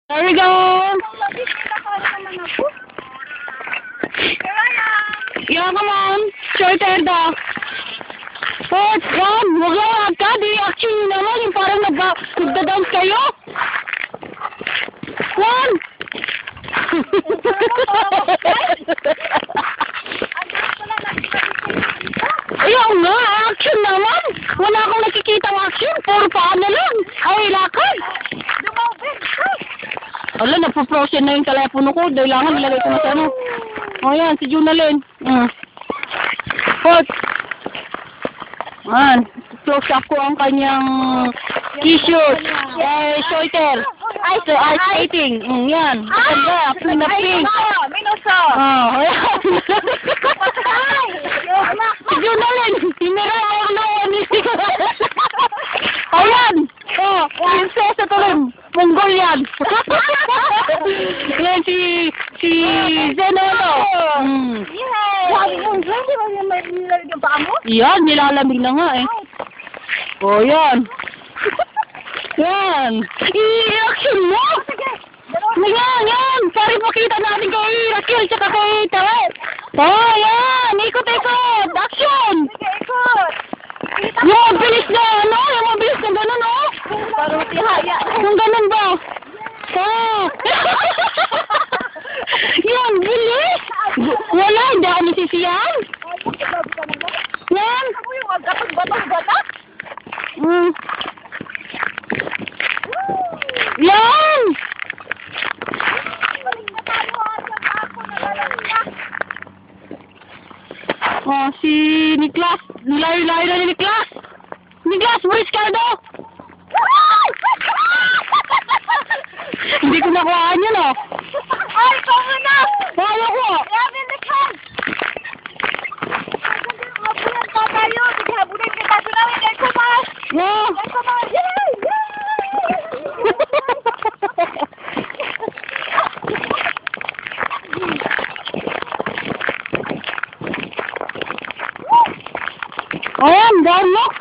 There we go. Yeah, come on. Shorter daw. Wag, huwag lang ka. Di action nyo naman. Yung parang nagda-dance kayo. One. Ayaw nga, action naman. Wala akong nakikitang action. Puro paano lang. Ay, lakad. Wala, napuprosen na yung telepono ko. Kailangan nilagay ko na sa ano. O yan, si Junalyn. Hot. Man, close up ko ang kanyang t-shirt. Shorter. Ice skating. Yan. Maganda. Pink na pink. Minuso. Ayan. Si Junalyn. Hinira ako noon. Ayan. Prinsesa tuloy. Mongolian. Yan si Zenolo. Yan, nilalamig na nga eh. O, yan. Yan. I-action mo. Yan. Para makita natin kay Raquel tsaka kay Tawet. O, yan. Ikot-ikot. Action. Yung mabilis na, ano? Yung mabilis na gano'n, no? Parang tihaya. Yung gano'n ba? Yan, bilis. Wala, hindi ako nasisiyan. Yan. Ako yung agapag-batang-batak. Yan. Oh, si Niklas. Nilayo-layo na ni Niklas. Niklas, buwis ka daw. Hindi ko nakuhaan yun, oh. Ay, kamo na! Kaya ko. Grabe na ka! Mabuyan pa tayo. Sige, habunin kita. Tunawin, dahil kumas! Yeah. Dahil kumas! Yay! Ayan, down look.